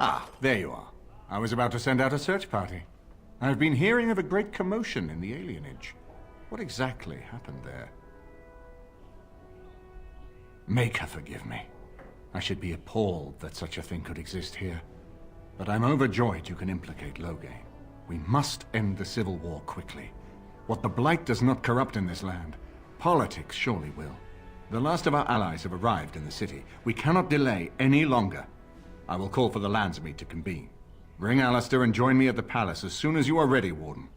Ah, there you are. I was about to send out a search party. I've been hearing of a great commotion in the alienage. What exactly happened there? Make her forgive me. I should be appalled that such a thing could exist here. But I'm overjoyed you can implicate Loghain. We must end the civil war quickly. What the Blight does not corrupt in this land, politics surely will. The last of our allies have arrived in the city. We cannot delay any longer. I will call for the Landsmeet to convene. Bring Alistair and join me at the palace as soon as you are ready, Warden.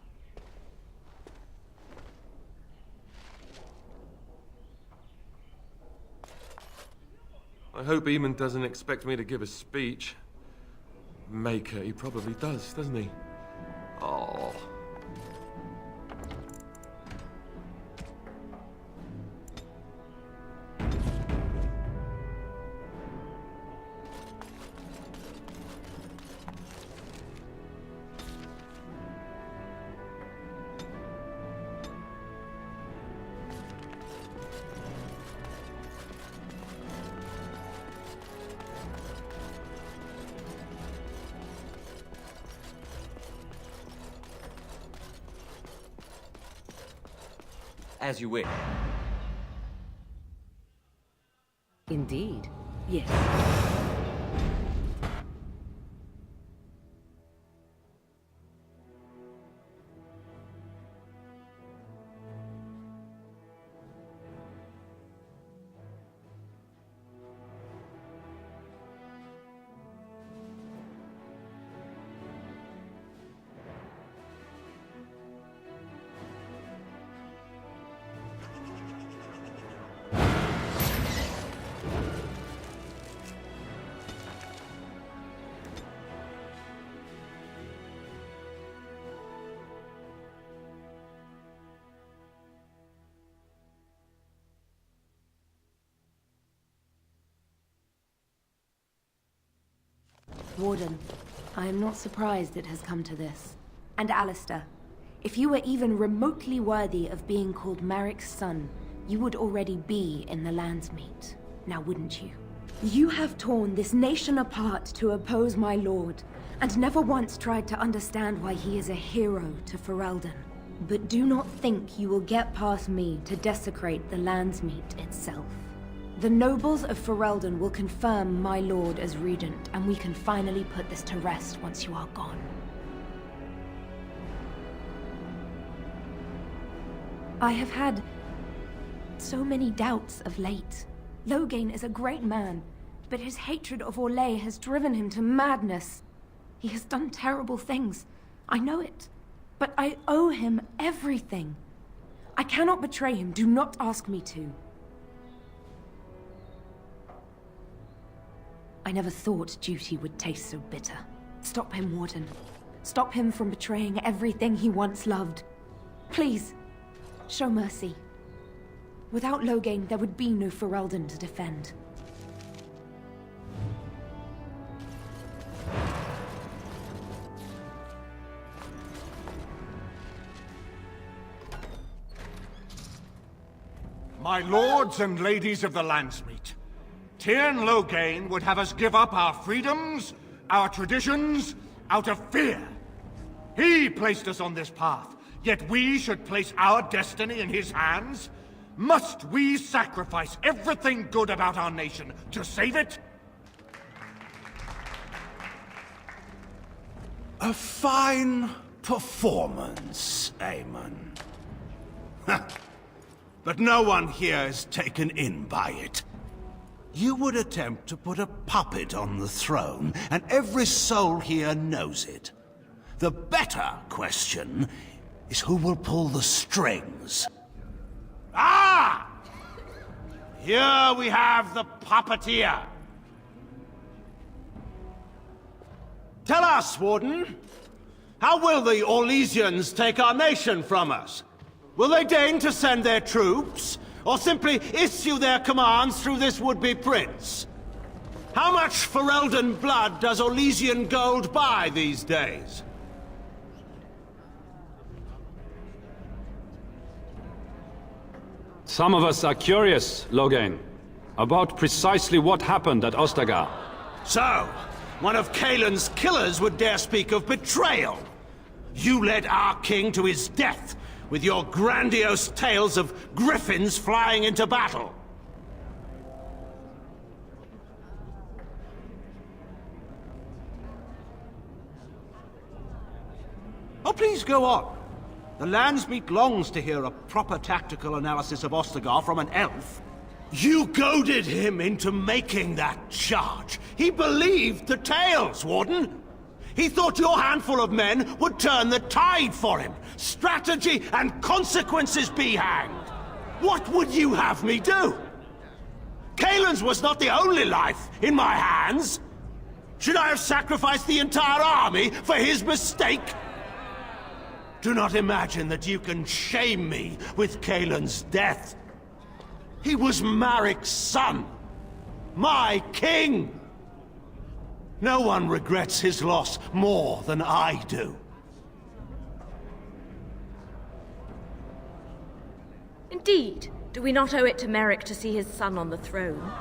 I hope Eamon doesn't expect me to give a speech. Maker, he probably does, doesn't he? Oh. As you wish. Indeed. Yes. Warden, I am not surprised it has come to this. And Alistair, if you were even remotely worthy of being called Marik's son, you would already be in the Landsmeet, now wouldn't you? You have torn this nation apart to oppose my lord, and never once tried to understand why he is a hero to Ferelden. But do not think you will get past me to desecrate the Landsmeet itself. The nobles of Ferelden will confirm my lord as regent, and we can finally put this to rest once you are gone. I have had so many doubts of late. Loghain is a great man, but his hatred of Orlais has driven him to madness. He has done terrible things. I know it. But I owe him everything. I cannot betray him. Do not ask me to. I never thought duty would taste so bitter. Stop him, Warden. Stop him from betraying everything he once loved. Please, show mercy. Without Loghain, there would be no Ferelden to defend. My lords and ladies of the Landsmeet, Tyrn Loghain would have us give up our freedoms, our traditions, out of fear. He placed us on this path, yet we should place our destiny in his hands? Must we sacrifice everything good about our nation to save it? A fine performance, Eamon. But no one here is taken in by it. You would attempt to put a puppet on the throne, and every soul here knows it. The better question is who will pull the strings. Ah! Here we have the puppeteer. Tell us, Warden, how will the Orlesians take our nation from us? Will they deign to send their troops, or simply issue their commands through this would-be prince? How much Ferelden blood does Orlesian gold buy these days? Some of us are curious, Loghain, about precisely what happened at Ostagar. So, one of Cailan's killers would dare speak of betrayal. You led our king to his death with your grandiose tales of griffins flying into battle. Oh, please go on. The Landsmeet longs to hear a proper tactical analysis of Ostagar from an elf. You goaded him into making that charge. He believed the tales, Warden. He thought your handful of men would turn the tide for him. Strategy and consequences be hanged. What would you have me do? Cailan's was not the only life in my hands. Should I have sacrificed the entire army for his mistake? Do not imagine that you can shame me with Cailan's death. He was Marik's son. My king. No one regrets his loss more than I do. Indeed. Do we not owe it to Marik to see his son on the throne?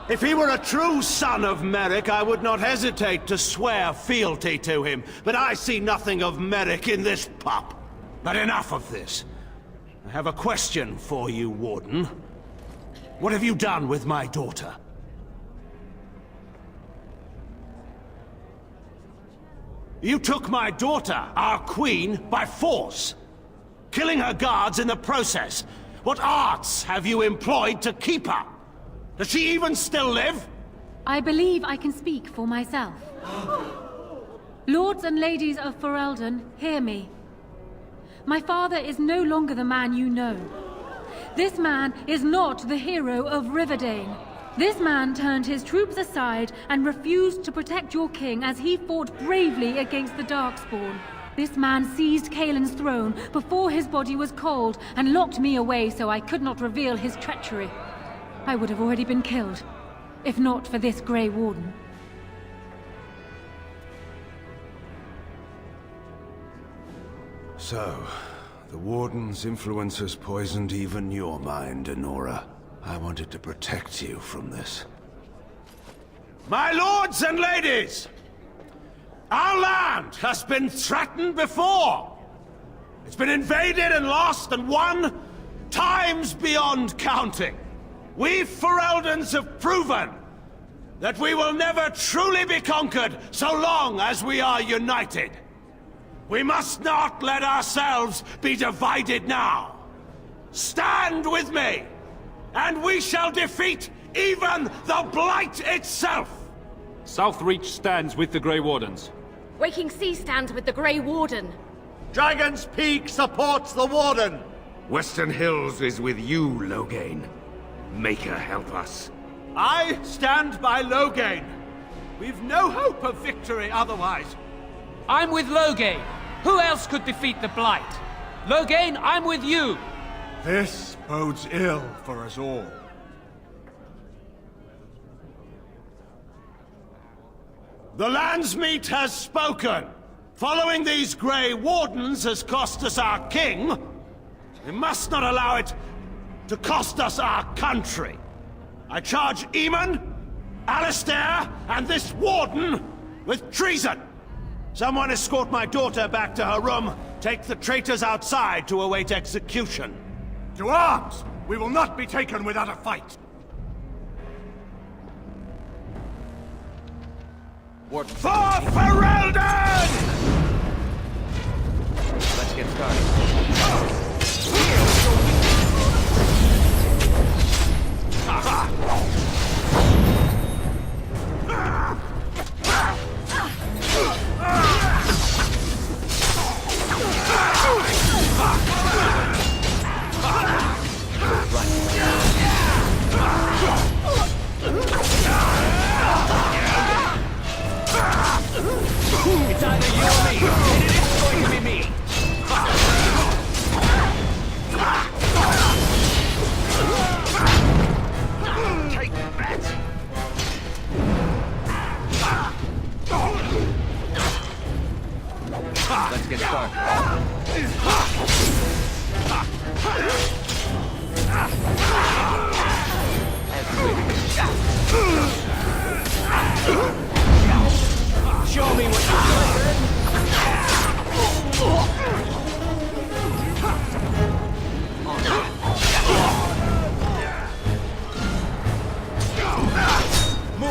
If he were a true son of Marik, I would not hesitate to swear fealty to him. But I see nothing of Marik in this pup. But enough of this. I have a question for you, Warden. What have you done with my daughter? You took my daughter, our queen, by force, killing her guards in the process. What arts have you employed to keep her? Does she even still live? I believe I can speak for myself. Lords and ladies of Ferelden, hear me. My father is no longer the man you know. This man is not the hero of Riverdane. This man turned his troops aside and refused to protect your king as he fought bravely against the Darkspawn. This man seized Cailan's throne before his body was cold and locked me away so I could not reveal his treachery. I would have already been killed, if not for this Grey Warden. So, the Warden's influence has poisoned even your mind, Enora. I wanted to protect you from this. My lords and ladies! Our land has been threatened before! It's been invaded and lost and won times beyond counting. We Fereldans have proven that we will never truly be conquered so long as we are united. We must not let ourselves be divided now. Stand with me, and we shall defeat even the Blight itself! Southreach stands with the Grey Wardens. Waking Sea stands with the Grey Warden. Dragon's Peak supports the Warden! Western Hills is with you, Loghain. Make her help us. I stand by Loghain. We've no hope of victory otherwise. I'm with Loghain. Who else could defeat the Blight? Loghain, I'm with you. This bodes ill for us all. The Landsmeet has spoken. Following these Grey Wardens has cost us our king. We must not allow it to cost us our country. I charge Eamon, Alistair, and this Warden with treason. Someone escort my daughter back to her room. Take the traitors outside to await execution. To arms! We will not be taken without a fight! Warden. For Ferelden! Let's get started. It's either you or me, and it is going to be me.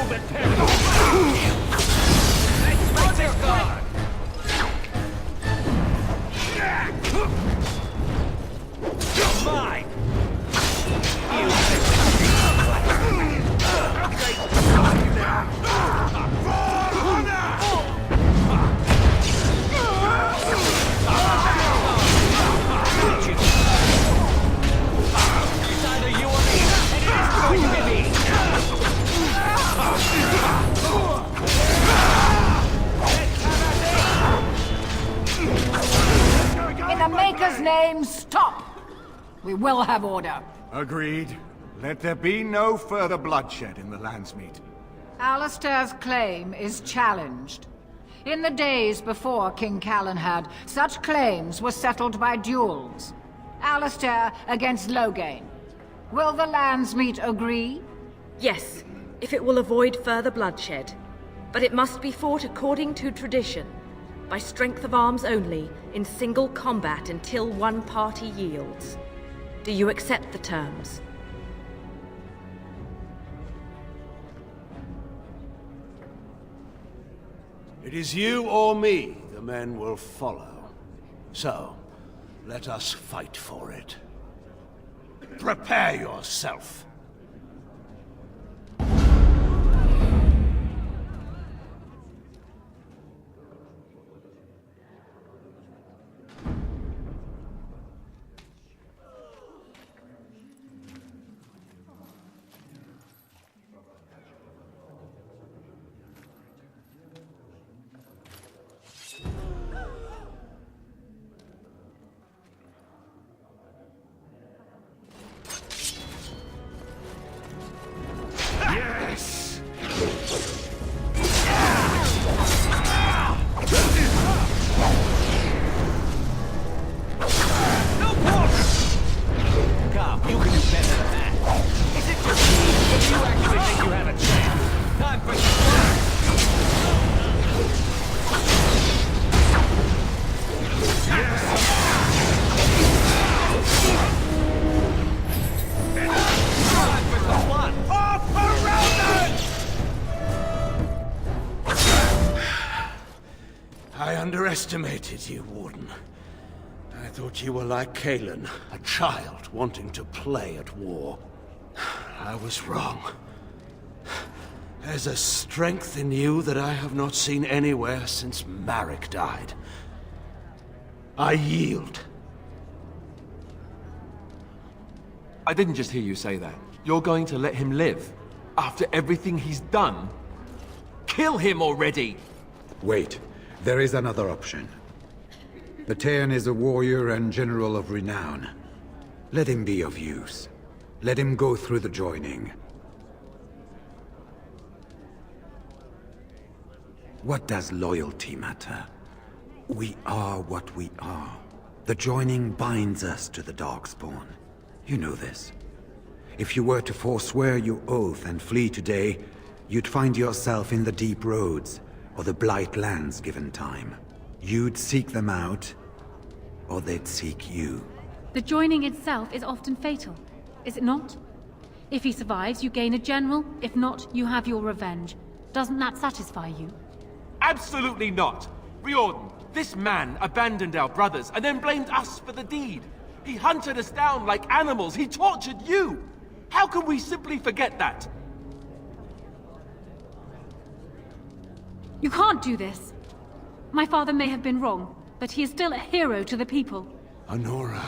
You'll be terrible. Let's make this guard. You're mine. You it's either you or me, and it is going to be me. In the Maker's name, stop! We will have order. Agreed. Let there be no further bloodshed in the Landsmeet. Alistair's claim is challenged. In the days before King Cailan had, such claims were settled by duels. Alistair against Loghain. Will the Landsmeet agree? Yes, if it will avoid further bloodshed. But it must be fought according to tradition, by strength of arms only, in single combat until one party yields. Do you accept the terms? It is you or me the men will follow. So, let us fight for it. Prepare yourself. I underestimated you, Warden. I thought you were like Cailan, a child wanting to play at war. I was wrong. There's a strength in you that I have not seen anywhere since Marek died. I yield. I didn't just hear you say that. You're going to let him live? After everything he's done? Kill him already! Wait. There is another option. Bataeon is a warrior and general of renown. Let him be of use. Let him go through the joining. What does loyalty matter? We are what we are. The joining binds us to the Darkspawn. You know this. If you were to forswear your oath and flee today, you'd find yourself in the deep roads, or the Blight lands given time. You'd seek them out, or they'd seek you. The joining itself is often fatal, is it not? If he survives, you gain a general. If not, you have your revenge. Doesn't that satisfy you? Absolutely not! Riordan, this man abandoned our brothers and then blamed us for the deed. He hunted us down like animals. He tortured you! How can we simply forget that? You can't do this. My father may have been wrong, but he is still a hero to the people. Honora.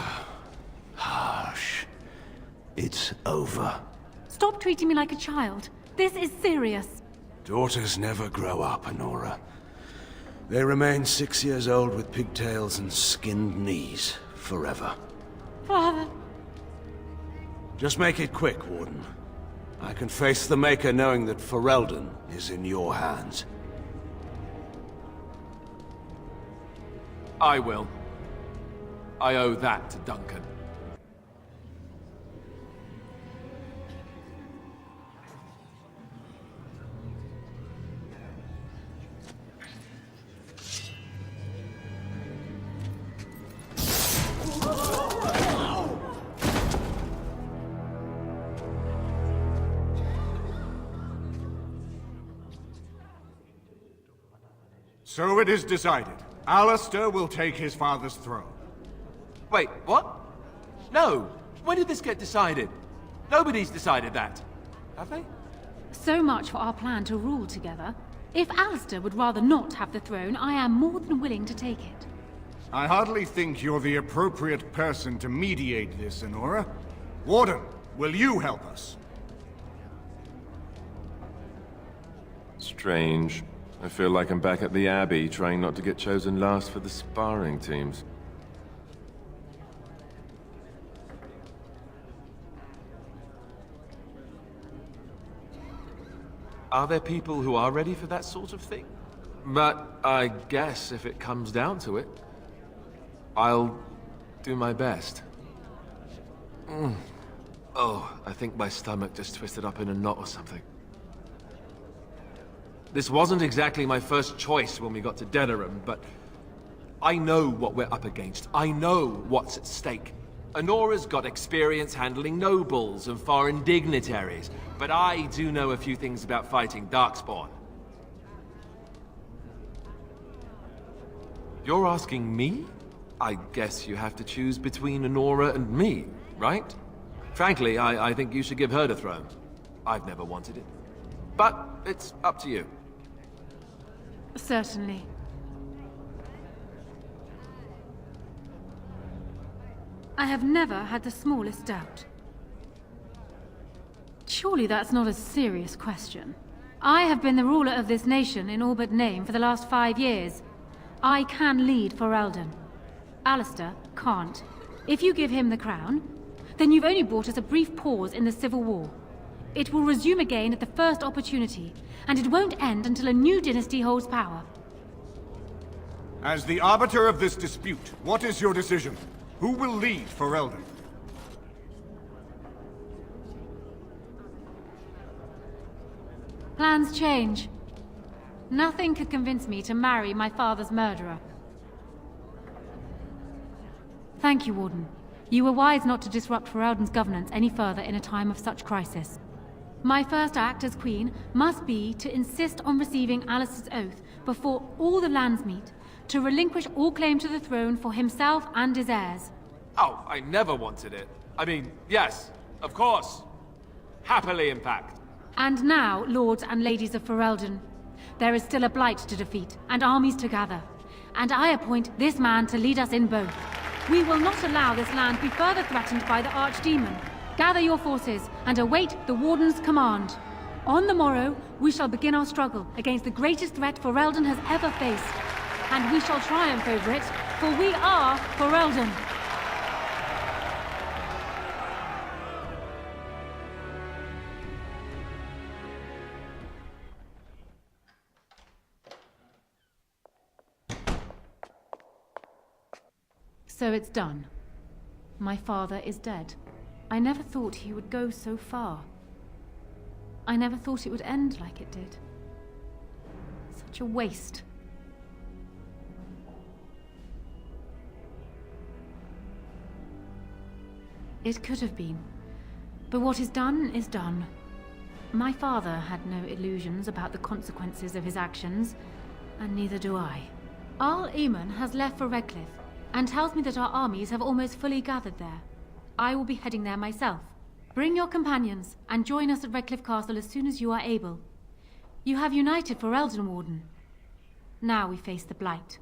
Harsh. It's over. Stop treating me like a child. This is serious. Daughters never grow up, Honora. They remain 6 years old with pigtails and skinned knees, forever. Father. Just make it quick, Warden. I can face the Maker knowing that Ferelden is in your hands. I will. I owe that to Duncan. So it is decided. Alistair will take his father's throne. Wait, what? No. When did this get decided? Nobody's decided that. Have they? So much for our plan to rule together. If Alistair would rather not have the throne, I am more than willing to take it. I hardly think you're the appropriate person to mediate this, Enora. Warden, will you help us? Strange. I feel like I'm back at the Abbey, trying not to get chosen last for the sparring teams. Are there people who are ready for that sort of thing? But I guess if it comes down to it, I'll do my best. Oh, I think my stomach just twisted up in a knot or something. This wasn't exactly my first choice when we got to Denerim, but I know what we're up against. I know what's at stake. Enora's got experience handling nobles and foreign dignitaries, but I do know a few things about fighting Darkspawn. You're asking me? I guess you have to choose between Enora and me, right? Frankly, I think you should give her the throne. I've never wanted it. But it's up to you. Certainly. I have never had the smallest doubt. Surely that's not a serious question. I have been the ruler of this nation in all but name for the last 5 years. I can lead Ferelden. Alistair can't. If you give him the crown, then you've only brought us a brief pause in the civil war. It will resume again at the first opportunity, and it won't end until a new dynasty holds power. As the arbiter of this dispute, what is your decision? Who will lead Ferelden? Plans change. Nothing could convince me to marry my father's murderer. Thank you, Warden. You were wise not to disrupt Ferelden's governance any further in a time of such crisis. My first act as Queen must be to insist on receiving Alistair's oath before all the Landsmeet, to relinquish all claim to the throne for himself and his heirs. Oh, I never wanted it. I mean, yes, of course. Happily, in fact. And now, lords and ladies of Ferelden, there is still a Blight to defeat, and armies to gather. And I appoint this man to lead us in both. We will not allow this land be further threatened by the Archdemon. Gather your forces, and await the Warden's command. On the morrow, we shall begin our struggle against the greatest threat Ferelden has ever faced. And we shall triumph over it, for we are Ferelden. So it's done. My father is dead. I never thought he would go so far. I never thought it would end like it did. Such a waste. It could have been. But what is done is done. My father had no illusions about the consequences of his actions, and neither do I. Arl Eamon has left for Redcliffe, and tells me that our armies have almost fully gathered there. I will be heading there myself. Bring your companions, and join us at Redcliffe Castle as soon as you are able. You have united Ferelden, Warden. Now we face the Blight.